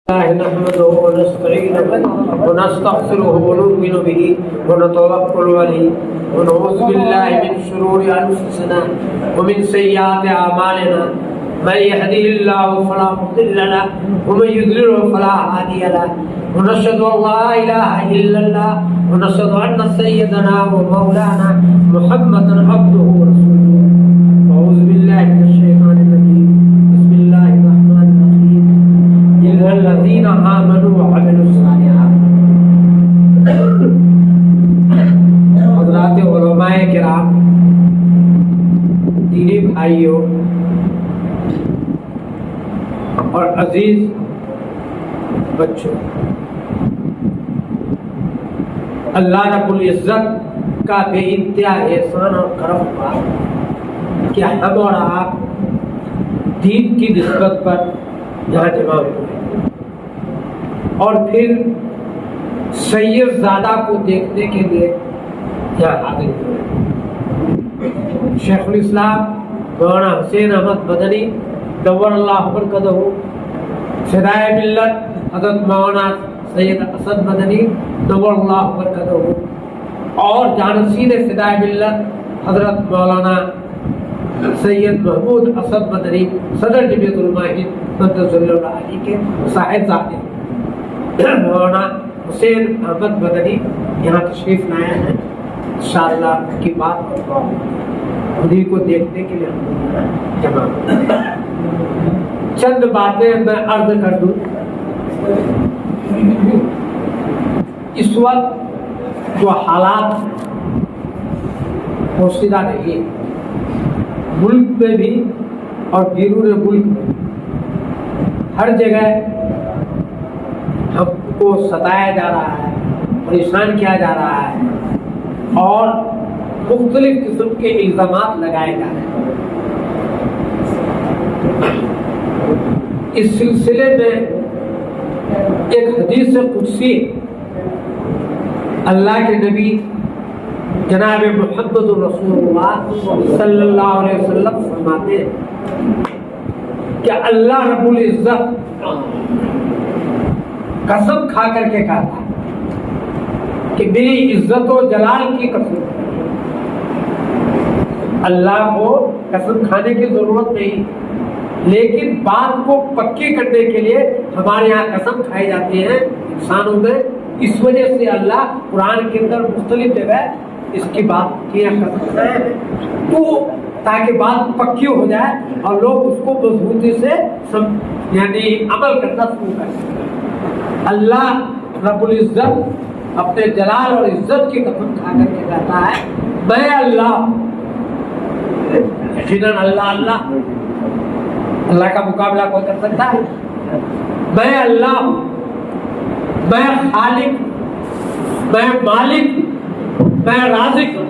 نحمده ونستعينه ونستغفره ونؤمن به ونتوكل عليه ونعوذ بالله من شرور انفسنا ومن سيئات اعمالنا من يهده الله فلا مضل له ومن يضلل فلا هادي له ونشهد ان لا اله الا الله ونشهد ان سيدنا ومولانا محمدا عبده ورسوله. اعوذ بالله من الشيطان الرجيم. بسم الله الرحمن الرحيم. الذين آمنوا وعملوا الصالحات. حضرات علماء کرام، دینی بھائیوں اور عزیز بچوں، اللہ رب العزت کا بے انتہا احسان اور کرم ہوا کہ ہم اور آپ دین کی نسبت پر یہاں جمع ہوئے اور پھر سید زادہ کو دیکھنے کے لیے یہاں حاضر ہوئے. شیخ الاسلام مولانا حسین احمد مدنی نور اللہ برکتہ، فدائے ملت حضرت مولانا سید اسد مدنی نور اللہ برکتہ، اور جانشین فدائے ملت حضرت مولانا سید محمود اسد مدنی صدر جمعیت علماء ہند مدد اللہ علیہ کے صاحب زادے مولانا حسین احمد مدنی یہاں تشریف لائے ہیں. انشاءاللہ کی بات انہیں کو دیکھنے کے لیے ہم جمع ہوئے. چند باتیں میں عرض کر دوں. اس وقت جو حالات پوشیدہ نہیں، ملک میں بھی اور بیرون ملک میں ہر جگہ ہم کو ستایا جا رہا ہے، پریشان کیا جا رہا ہے اور مختلف قسم کے الزامات لگائے جا رہے ہیں. اس سلسلے میں ایک حدیث قدسی اللہ کے نبی جناب محمد رسول اللہ صلی اللہ علیہ وسلم فرماتے ہیں کہ اللہ رب العزت قسم کھا کر کے کہتا ہے کہ میری عزت و جلال کی قسم. اللہ کو قسم کھانے کی ضرورت نہیں، لیکن بات کو پکی کرنے کے لیے ہمارے یہاں قسم کھائی جاتی ہے انسانوں میں. اس وجہ سے اللہ قرآن کے اندر مختلف جگہ اس کی بات کیا کرتا ہے تو تاکہ بات پکی ہو جائے اور لوگ اس کو مضبوطی سے یعنی عمل کرنا شروع کر سکیں. اللہ رب العزت اپنے جلال اور عزت کی قسم کھا کر کے کہتا ہے میں اللہ. یقیناً اللہ اللہ کا مقابلہ کوئی کر سکتا ہے؟ میں اللہ ہوں، میں خالق، میں مالک، میں رازق ہوں.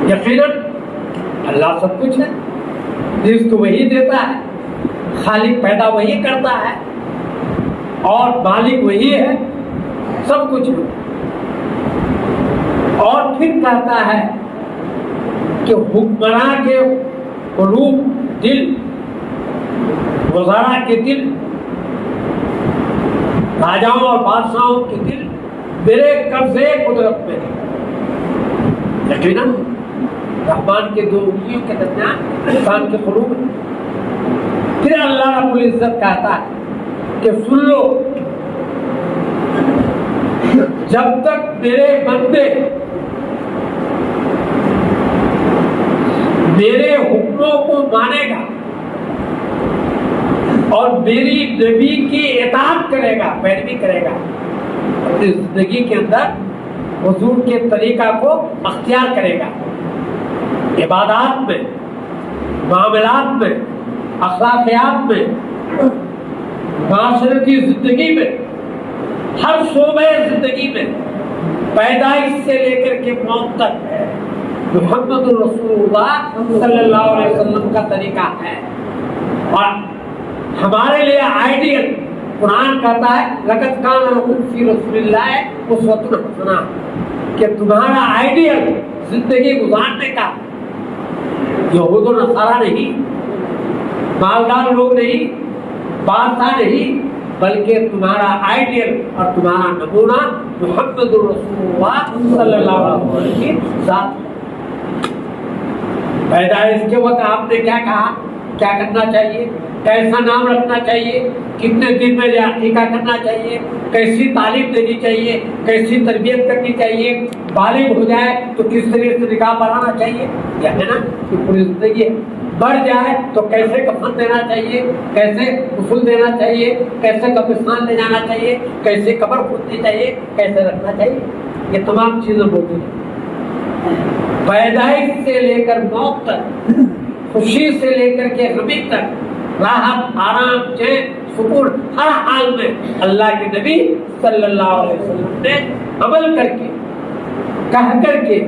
یقیناً اللہ سب کچھ ہے، رزق وہی دیتا ہے، خالق پیدا وہی کرتا ہے اور مالک وہی ہے، سب کچھ ہے. اور پھر کہتا ہے کہ حکمراں کے قلوب، دل، وزراء کے دل، راجاؤں اور بادشاہوں کے دل میرے قبضے قدرت میں ہے. یقیناً رحمان کے دو انگلیوں کے درمیان انسان کے قلوب ہے. پھر اللہ رب العزت کہتا ہے کہ سن لو، جب تک میرے بندے میرے حکموں کو مانے گا اور میری نبی کی اطاعت کرے گا، پیروی کرے گا، اپنی زندگی کے اندر حضور کے طریقہ کو اختیار کرے گا، عبادات میں، معاملات میں، اخلاقیات میں، معاشرتی زندگی میں، ہر شعبے زندگی میں، پیدائش سے لے کر کے موت تک محمد رسول اللہ صلی اللہ علیہ وسلم کا طریقہ ہے. اور ہمارے لیے آئیڈیل قرآن کہتا ہے لقد کان لکم فی رسول اللہ اسوۃ حسنہ، کہ تمہارا آئیڈیل زندگی گزارنے کا یہود و نصارہ نہیں، مالدار لوگ نہیں، بادشاہ نہیں، بلکہ تمہارا آئیڈیل اور تمہارا نمونہ محمد رسول اللہ صلی اللہ علیہ وسلم کی ذات ہے۔ پیدائش کے وقت آپ نے کیا کہا، کیا کرنا چاہیے، کیسا نام رکھنا چاہیے، کتنے دن میں عقیقہ کرنا چاہیے، کیسی تعلیم دینی چاہیے، کیسی تربیت کرنی چاہیے، بالغ ہو جائے تو کس طریقے سے نکاح پڑھانا چاہیے، یہ ہے نا کہ پوری زندگی ہے۔ مر جائے تو کیسے کفن دینا چاہیے، کیسے غسل دینا چاہیے، کیسے قبرستان لے جانا چاہیے، کیسے قبر کھودنی چاہیے، کیسے رکھنا چاہیے، یہ تمام چیزیں ہوتی ہیں۔ پیدائش سے لے کر موت تک، خوشی سے لے کر کے غمی تک، راحت، آرام، چین، سکون، ہر حال میں اللہ کے نبی صلی اللہ علیہ وسلم نے عمل کر کے، کہہ کر کے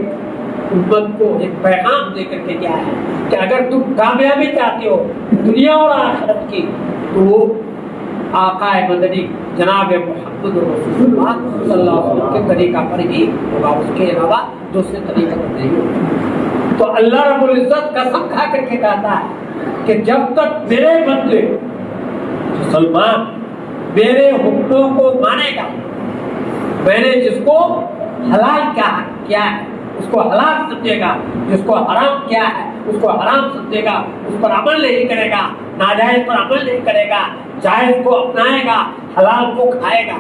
امت کو ایک پیغام دے کر کے کیا ہے کہ اگر تم کامیابی چاہتے ہو دنیا اور آخرت کی تو وہ آقا مدنی جناب محمد رسول اللہ صلی اللہ علیہ وسلم کے طریقہ پر ہی ہوگا، اس کے علاوہ دوسرے طریقے پر نہیں ہوگا۔ تو اللہ رب العزت قسم کھا کر کے کہتا ہے کہ جب تک میرے بندے مسلمان میرے حکموں کو مانے گا، میں نے جس کو حلال کیا ہے اس کو حلال سمجھے گا، جس کو حرام کیا ہے اس کو حرام سمجھے گا، اس پر عمل نہیں کرے گا، ناجائز پر عمل نہیں کرے گا، جائز کو اپنائے گا، حلال کو کھائے گا،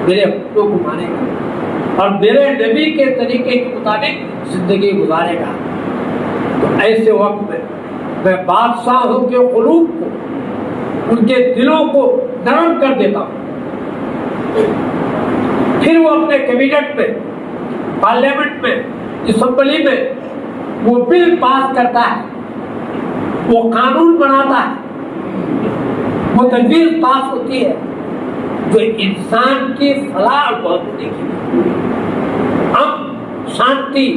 میرے حکموں کو مانے گا اور میرے نبی کے طریقے کے مطابق زندگی گزارے گا، تو ایسے وقت میں بادشاہوں کے قلوب کو، ان کے دلوں کو نرم کر دیتا ہوں، پھر وہ اپنے کیبنٹ میں، پارلیمنٹ میں، اسمبلی میں وہ بل پاس کرتا ہے، وہ قانون بناتا ہے، وہ تجویز پاس ہوتی ہے جو انسان کی فلاح اور بہبودی کے لیے، امن، شانتی،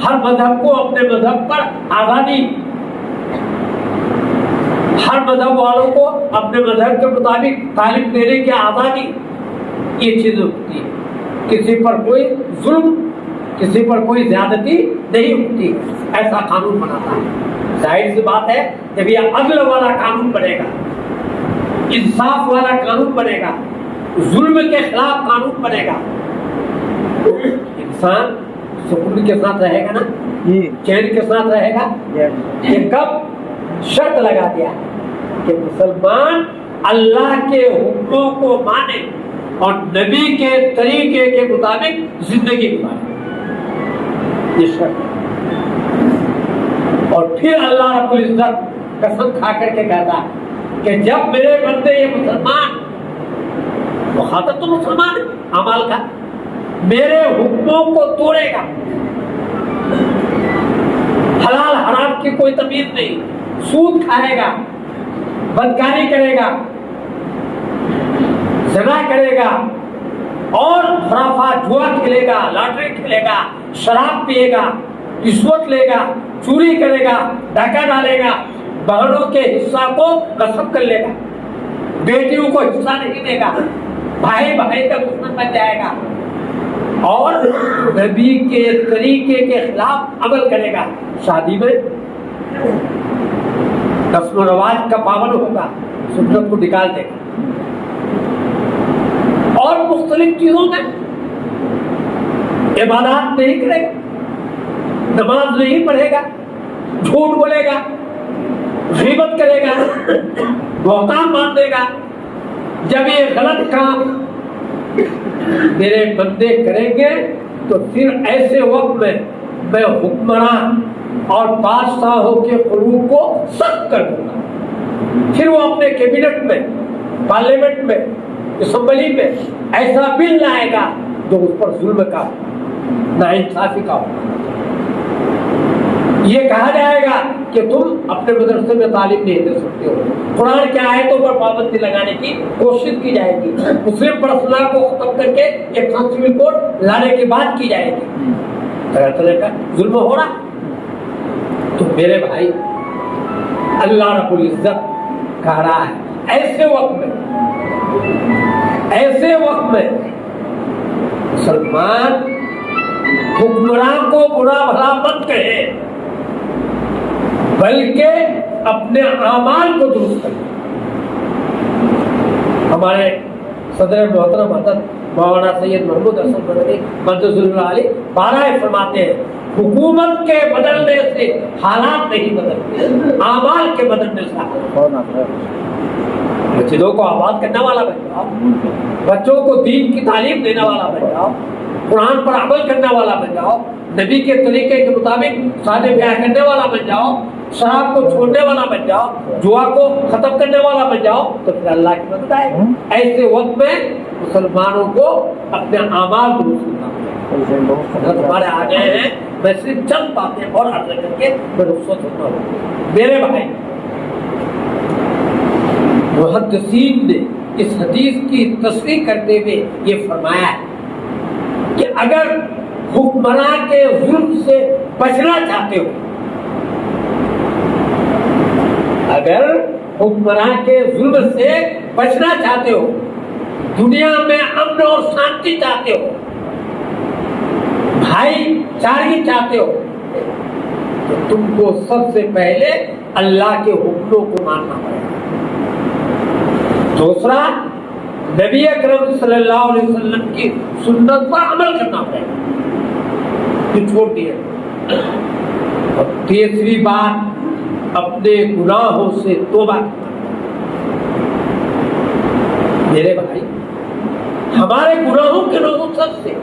ہر مذہب کو اپنے مذہب پر آزادی، ہر مذہب والوں کو اپنے مذہب کے مطابق تعلیم دینے کی آزادی، یہ چیزیں ہوتی ہے۔ کسی پر کوئی ظلم، کسی پر کوئی زیادتی نہیں ہوتی، ایسا قانون بناتا ہے۔ ظاہر سی بات ہے جب یہ عدل والا قانون بنے گا، انصاف والا قانون بنے گا، ظلم کے خلاف قانون بنے گا، تو انسان سکون کے ساتھ رہے گا نا، چین کے ساتھ رہے گا۔ یہ کب شرط لگا دیا کہ مسلمان اللہ کے حکموں کو مانے اور نبی کے طریقے کے مطابق زندگی گزارے، یہ شرط ہے۔ اور پھر اللہ رب العزت قسم کھا کر کے کہتا ہے کہ جب میرے بندے یہ مسلمان، مخاطب تو مسلمان ہے اعمال کا، میرے حکموں کو توڑے گا، حلال حرام کی کوئی تمیز نہیں، سود کھائے گا، بدکاری کرے گا، زنا کرے گا اور خرافات، جوا کھیلے گا، لاٹری کھیلے گا، شراب پیے گا، رشوت لے گا، چوری کرے گا، ڈاکہ ڈالے گا، بہنوں کے حصہ کو غصب کر لے گا، بیٹیوں کو حصہ نہیں دے گا، بھائی بھائی کا دشمن بن جائے گا اور نبی کے طریقے کے خلاف عمل کرے گا، شادی میں رسم و رواج کا پابند ہوگا، سنت کو نکال دے گا اور مختلف چیزوں میں عبادات نہیں کرے گا، نماز نہیں پڑھے گا، جھوٹ بولے گا، غیبت کرے گا، بہتان باندھے گا۔ جب یہ غلط کام میرے بندے کریں گے تو پھر ایسے وقت میں حکمران اور بادشاہوں کے قلوب کو سخت کر دوں گا، پھر وہ اپنے کیبنٹ میں، پارلیمنٹ میں، اسمبلی میں ایسا بل لائے گا جو اس پر ظلم کا، ناانصافی کا ہوگا۔ یہ کہا جائے گا کہ تم اپنے مدرسے میں تعلیم نہیں دے سکتے ہو، قرآن کے آیتوں پر پابندی لگانے کی کوشش کی جائے گی، مسلم پرسنل کو ختم کر کے ایک کنسٹیٹیوشن کوڈ لانے کی بات کی جائے گی، طرح طرح کا ظلم ہو رہا۔ تو میرے بھائی، اللہ رب العزت کہہ رہا ہے ایسے وقت میں مسلمان حکمران کو برا بھلا مت کہے، بلکہ اپنے اعمال کو درست کرے۔ ہم ہمارے صدر محترم حضرت مولانا سید محمود حسن مدنی مدد اللہ علیہ بارہ فرماتے ہیں حکومت کے بدلنے سے حالات نہیں بدلتے، اعمال کے بدلنے سے حالات۔ مسجدوں کو آباد کرنے والا بن جاؤ، بچوں کو دین کی تعلیم دینے والا بن جاؤ، قرآن پر عمل کرنے والا بن جاؤ، نبی کے طریقے کے مطابق شادی بیاہ کرنے والا بن جاؤ، شراب کو چھوڑنے والا بن جاؤ، جوا کو ختم کرنے والا بن جاؤ، تو پھر اللہ کی مدد آئے گی۔ ایسے وقت میں مسلمانوں کو اپنے اعمال درست کرنا پڑے۔ ہمارے آ گئے ہیں، میں صرف چند باتیں اور عرض کر کے میں رخصت ہوتا ہوں۔ میرے بھائی، محدثین نے اس حدیث کی تصریح کرتے ہوئے یہ فرمایا ہے کہ اگر حکمراں کے ظلم سے بچنا چاہتے ہو، اگر حکمراں کے ظلم سے بچنا چاہتے ہو، دنیا میں امن اور شانتی چاہتے ہو، بھائی چارگی چاہتے ہو، تو تم کو سب سے پہلے اللہ کے حکموں کو ماننا پڑے گا۔ دوسرا، نبی اکرم صلی اللہ علیہ وسلم کی سنت پر عمل کرنا پڑے گا، یہ چھوڑ دیا۔ اور تیسری بات، اپنے گناہوں سے توبہ کرنا۔ میرے بھائی، ہمارے گناہوں کے نوسط سے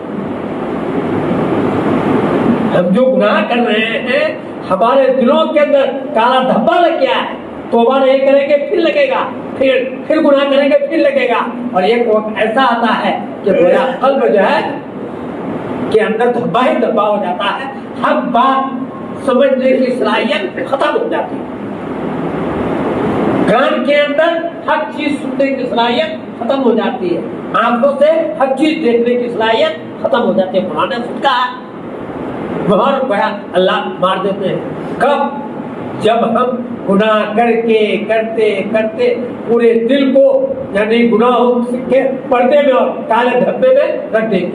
ہم جو گناہ کر رہے ہیں، ہمارے دلوں کے اندر کالا دھبا لگ گیا ہے۔ توبہ نہیں کریں گے پھر لگے گا، پھر گناہ کریں گے پھر لگے گا، اور ایک وقت ایسا آتا ہے کہ میرا قلب جو ہے کہ اندر دھبا ہی دھبا ہو جاتا ہے، ہر بات سمجھنے کی صلاحیت ختم ہو جاتی ہے، کان کے اندر ہر چیز سننے کی صلاحیت ختم ہو جاتی ہے، آنکھوں سے ہر چیز دیکھنے کی صلاحیت ختم ہو جاتی ہے۔ قرآن نے خود کہا ہے، بہت بڑا اللہ مار دیتے ہیں۔ کب؟ جب ہم گناہ کر کے کرتے کرتے پورے دل کو یعنی گناہوں کے پردے میں اور کالے دھبے میں رکھ دیں گے،